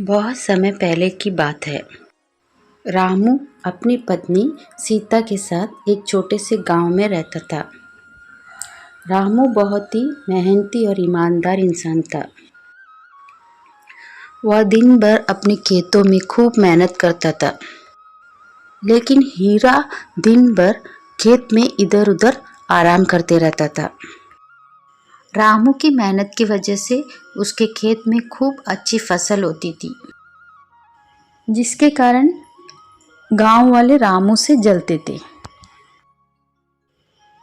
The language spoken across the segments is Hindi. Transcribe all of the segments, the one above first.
बहुत समय पहले की बात है। रामू अपनी पत्नी सीता के साथ एक छोटे से गांव में रहता था। रामू बहुत ही मेहनती और ईमानदार इंसान था। वह दिन भर अपने खेतों में खूब मेहनत करता था, लेकिन हीरा दिन भर खेत में इधर उधर आराम करते रहता था। रामू की मेहनत की वजह से उसके खेत में खूब अच्छी फसल होती थी, जिसके कारण गांव वाले रामू से जलते थे।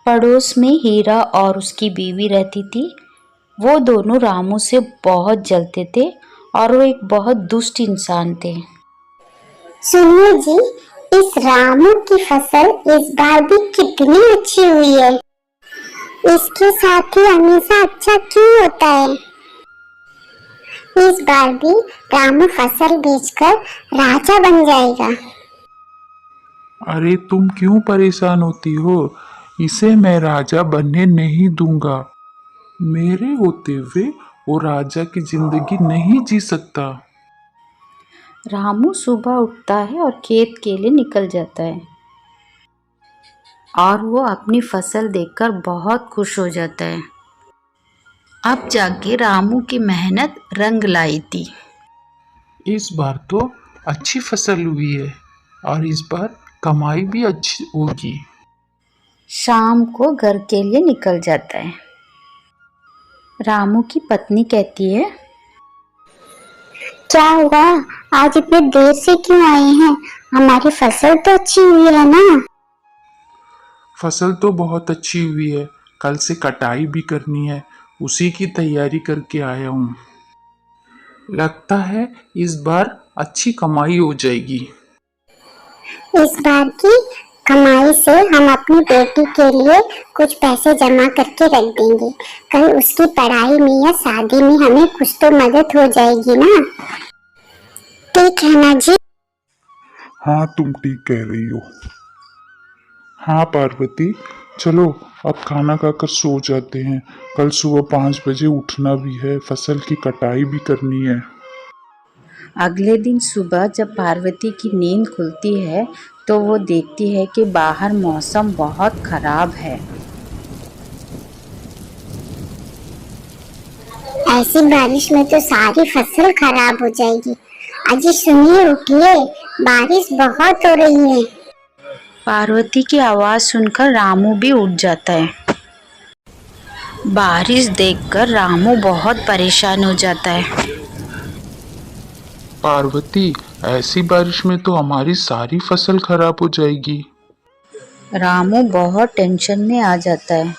पड़ोस में हीरा और उसकी बीवी रहती थी। वो दोनों रामू से बहुत जलते थे और वो एक बहुत दुष्ट इंसान थे। सुनिए जी, इस रामू की फसल इस बार भी कितनी अच्छी हुई है। इसके साथ ही हमेशा अच्छा क्यों होता है? इस बार भी रामू फसल बेचकर राजा बन जाएगा। अरे तुम क्यों परेशान होती हो? इसे मैं राजा बनने नहीं दूंगा। मेरे होते हुए वो राजा की जिंदगी नहीं जी सकता। रामू सुबह उठता है और खेत के लिए निकल जाता है और वो अपनी फसल देखकर बहुत खुश हो जाता है। अब जाके रामू की मेहनत रंग लाई थी। इस बार तो अच्छी फसल हुई है और इस बार कमाई भी अच्छी होगी। शाम को घर के लिए निकल जाता है। रामू की पत्नी कहती है, क्या हुआ, आज इतने देर से क्यों आए हैं? हमारी फसल तो अच्छी हुई है ना? फसल तो बहुत अच्छी हुई है, कल से कटाई भी करनी है, उसी की तैयारी करके आया हूँ। लगता है इस बार अच्छी कमाई हो जाएगी। इस बार की कमाई से हम अपनी बेटी के लिए कुछ पैसे जमा करके रख देंगे। कल उसकी पढ़ाई में या शादी में हमें कुछ तो मदद हो जाएगी ना। ठीक है ना जी? हाँ, तुम ठीक कह रही हो। हाँ पार्वती, चलो अब खाना खाकर सो जाते हैं। कल सुबह 5 बजे उठना भी है, फसल की कटाई भी करनी है। अगले दिन सुबह जब पार्वती की नींद खुलती है तो वो देखती है कि बाहर मौसम बहुत खराब है। ऐसी बारिश में तो सारी फसल खराब हो जाएगी। अजी सुनिए, उठिए, बारिश बहुत हो रही है। पार्वती की आवाज़ सुनकर रामू भी उठ जाता है। बारिश देखकर रामू बहुत परेशान हो जाता है। पार्वती, ऐसी बारिश में तो हमारी सारी फसल खराब हो जाएगी। रामू बहुत टेंशन में आ जाता है।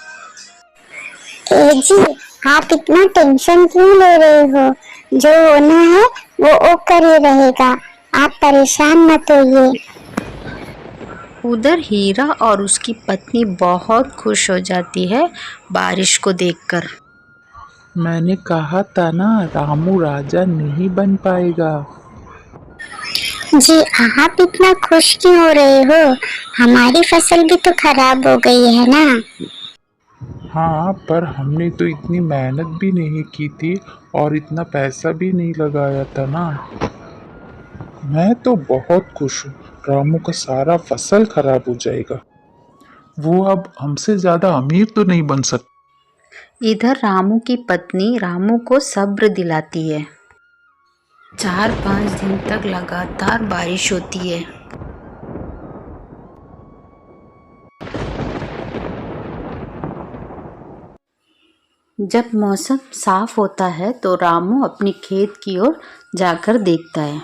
जी, आप इतना टेंशन क्यों ले रहे हो? जो होना है वो होकर ही रहेगा। आप परेशान मत होइए। उधर हीरा और उसकी पत्नी बहुत खुश हो जाती है बारिश को देखकर। मैंने कहा था ना, रामू राजा नहीं बन पाएगा। जी, आप इतना खुश क्यों हो रहे हो? हमारी फसल भी तो खराब हो गई है ना। हाँ, पर हमने तो इतनी मेहनत भी नहीं की थी और इतना पैसा भी नहीं लगाया था ना। मैं तो बहुत खुश हूँ। रामू का सारा फसल खराब हो जाएगा। वो अब हमसे ज्यादा अमीर तो नहीं बन सकता। इधर रामू की पत्नी रामू को सब्र दिलाती है। 4-5 दिन तक लगातार बारिश होती है। जब मौसम साफ होता है तो रामू अपने खेत की ओर जाकर देखता है।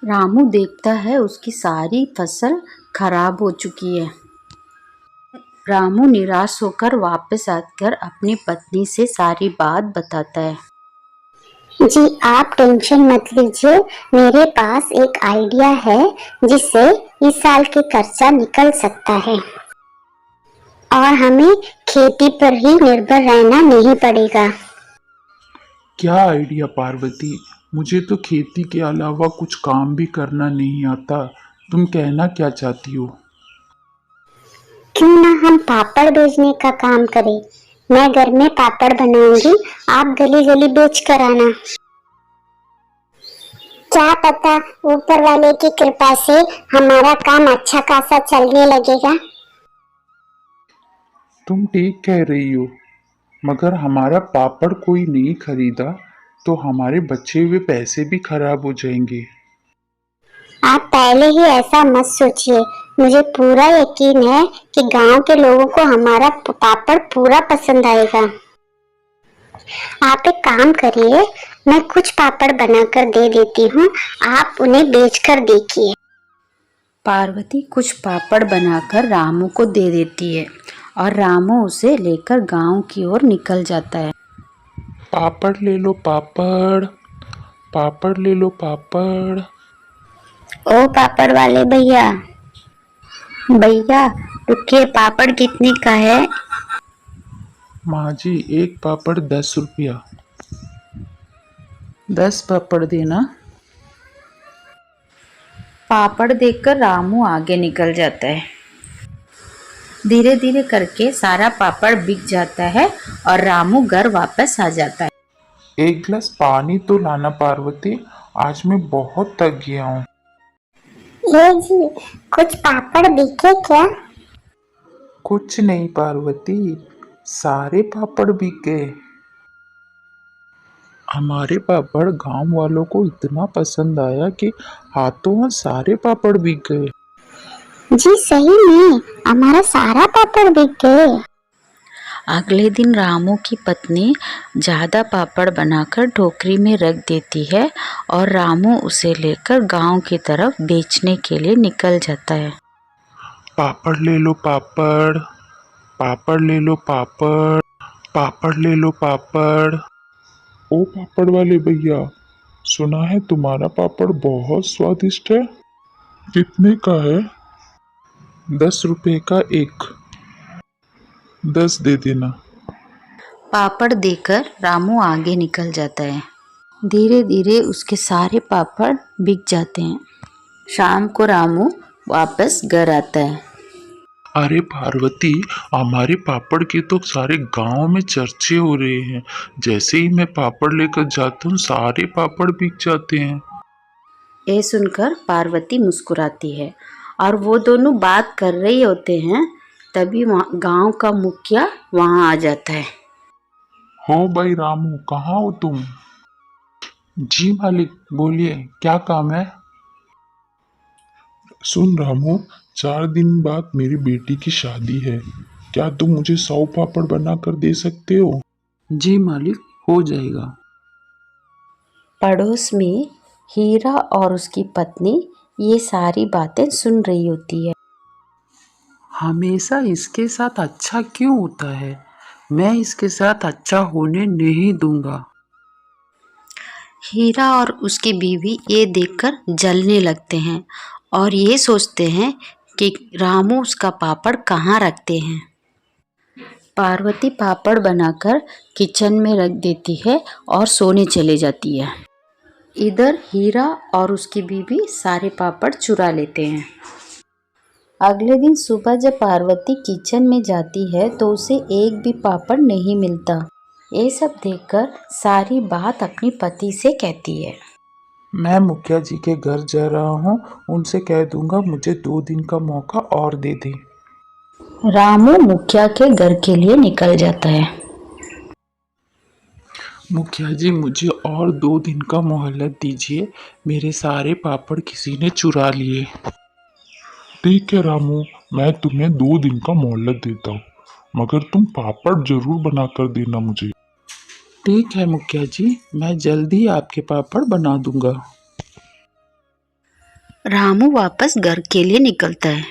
रामू देखता है उसकी सारी फसल खराब हो चुकी है। रामू निराश होकर वापस आकर अपनी पत्नी से सारी बात बताता है। जी, आप टेंशन मत लीजिए। मेरे पास एक आइडिया है जिससे इस साल के खर्चा निकल सकता है और हमें खेती पर ही निर्भर रहना नहीं पड़ेगा। क्या आइडिया पार्वती? मुझे तो खेती के अलावा कुछ काम भी करना नहीं आता। तुम कहना क्या चाहती हो? क्यों ना हम पापड़ बेचने का काम करें? मैं घर में पापड़ बनाऊंगी, आप गली गली बेच कर आना। क्या पता ऊपर वाले की कृपा से हमारा काम अच्छा खासा चलने लगेगा। तुम ठीक कह रही हो, मगर हमारा पापड़ कोई नहीं खरीदा तो हमारे बचे हुए पैसे भी खराब हो जाएंगे। आप पहले ही ऐसा मत सोचिए। मुझे पूरा यकीन है कि गांव के लोगों को हमारा पापड़ पूरा पसंद आएगा। आप एक काम करिए, मैं कुछ पापड़ बनाकर दे देती हूँ, आप उन्हें बेचकर देखिए। पार्वती कुछ पापड़ बनाकर रामू को दे देती है और रामू उसे लेकर गांव की ओर निकल जाता है। पापड़ ले लो पापड़, पापड़ ले लो पापड़। ओ पापड़ वाले भैया, भैया रुकिए, पापड़ कितने का है? माँ जी, एक पापड़ 10 रुपया। 10 पापड़ देना। पापड़ देखकर रामू आगे निकल जाता है। धीरे धीरे करके सारा पापड़ बिक जाता है और रामू घर वापस आ जाता है। एक गिलास पानी तो लाना पार्वती, आज मैं बहुत थक गया हूँ। ये जी, कुछ पापड़ बिके क्या? कुछ नहीं पार्वती, सारे पापड़ बिक गए। हमारे पापड़ गांव वालों को इतना पसंद आया कि हाथों हाथ सारे पापड़ बिक गए। जी सही में, हमारा सारा पापड़ बिक गए। अगले दिन रामू की पत्नी ज़्यादा पापड़ बनाकर टोकरी में रख देती है और रामू उसे लेकर गांव की तरफ बेचने के लिए निकल जाता है। पापड़ ले लो पापड़, पापड़ ले लो पापड़, पापड़ ले लो पापड़। ओ पापड़ वाले भैया, सुना है तुम्हारा पापड़ बहुत स्वादिष्ट है। कितने का है? 10 रुपए का एक। 10 दे देना। पापड़ देकर रामू आगे निकल जाता है। धीरे धीरे उसके सारे पापड़ बिक जाते हैं। शाम को रामू वापस घर आता है। अरे पार्वती, हमारे पापड़ के तो सारे गांव में चर्चे हो रहे हैं। जैसे ही मैं पापड़ लेकर जाता हूँ सारे पापड़ बिक जाते हैं। ये सुनकर पार्वती मुस्कुराती है और वो दोनों बात कर रहे होते हैं। तभी गांव का मुखिया वहां आ जाता है। हो भाई रामू, कहाँ हो तुम? जी मालिक, बोलिए क्या काम है? सुन रामू, 4 दिन बाद मेरी बेटी की शादी है। क्या तुम मुझे 100 पापड़ बना कर दे सकते हो? जी मालिक, हो जाएगा। पड़ोस में हीरा और उसकी पत्नी ये सारी बातें सुन रही होती है। हमेशा इसके साथ अच्छा क्यों होता है? मैं इसके साथ अच्छा होने नहीं दूंगा। हीरा और उसकी बीवी ये देखकर जलने लगते हैं और ये सोचते हैं कि रामू उसका पापड़ कहाँ रखते हैं। पार्वती पापड़ बनाकर किचन में रख देती है और सोने चले जाती है। इधर हीरा और उसकी बीवी सारे पापड़ चुरा लेते हैं। अगले दिन सुबह जब पार्वती किचन में जाती है तो उसे एक भी पापड़ नहीं मिलता। ये सब देखकर सारी बात अपनी पति से कहती है। मैं मुखिया जी के घर जा रहा हूँ, उनसे कह दूंगा मुझे 2 दिन का मौका और दे दें। रामू मुखिया के घर के लिए निकल जाता है। मुखिया जी, मुझे और 2 दिन का मोहलत दीजिए, मेरे सारे पापड़ किसी ने चुरा लिए। ठीक है रामू, मैं तुम्हें 2 दिन का मोहलत देता हूँ, मगर तुम पापड़ जरूर बना कर देना मुझे। ठीक है मुखिया जी, मैं जल्दी आपके पापड़ बना दूंगा। रामू वापस घर के लिए निकलता है।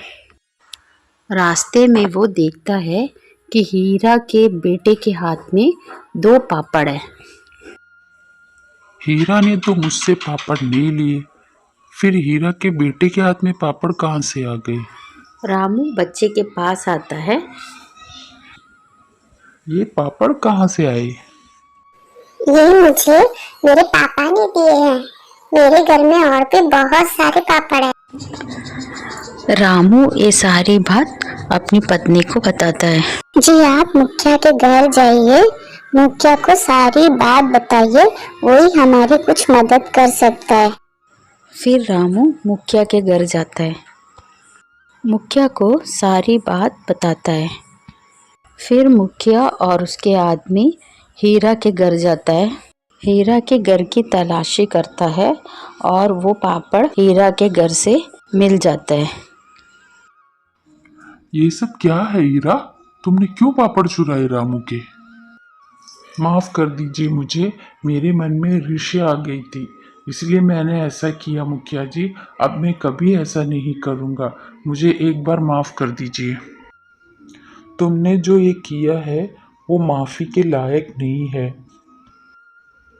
रास्ते में वो देखता है कि हीरा के बेटे के हाथ में 2 पापड़ है। हीरा ने तो मुझसे पापड़ नहीं लिए, फिर हीरा के बेटे के हाथ में पापड़ कहाँ से आ गए? रामू बच्चे के पास आता है। ये पापड़ कहाँ से आए? ये मुझे मेरे पापा ने दिए हैं। मेरे घर में और भी बहुत सारे पापड़ हैं। रामू ये सारी बात अपनी पत्नी को बताता है। जी आप मुखिया के घर जाइए, मुखिया को सारी बात बताइए, वही हमारी कुछ मदद कर सकता है। फिर रामू मुखिया के घर जाता है, मुखिया को सारी बात बताता है। फिर मुखिया और उसके आदमी हीरा के घर जाता है, हीरा के घर की तलाशी करता है और वो पापड़ हीरा के घर से मिल जाता है। ये सब क्या है हीरा? तुमने क्यों पापड़ चुराए रामू के? माफ कर दीजिए मुझे, मेरे मन में ईर्ष्या आ गई थी, इसलिए मैंने ऐसा किया मुखिया जी। अब मैं कभी ऐसा नहीं करूँगा, मुझे एक बार माफ कर दीजिए। तुमने जो ये किया है वो माफ़ी के लायक नहीं है।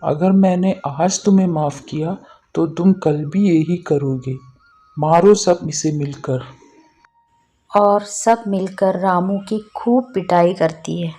अगर मैंने आज तुम्हें माफ़ किया तो तुम कल भी यही करोगे। मारो सब इसे मिलकर। और सब मिलकर रामू की खूब पिटाई करती है।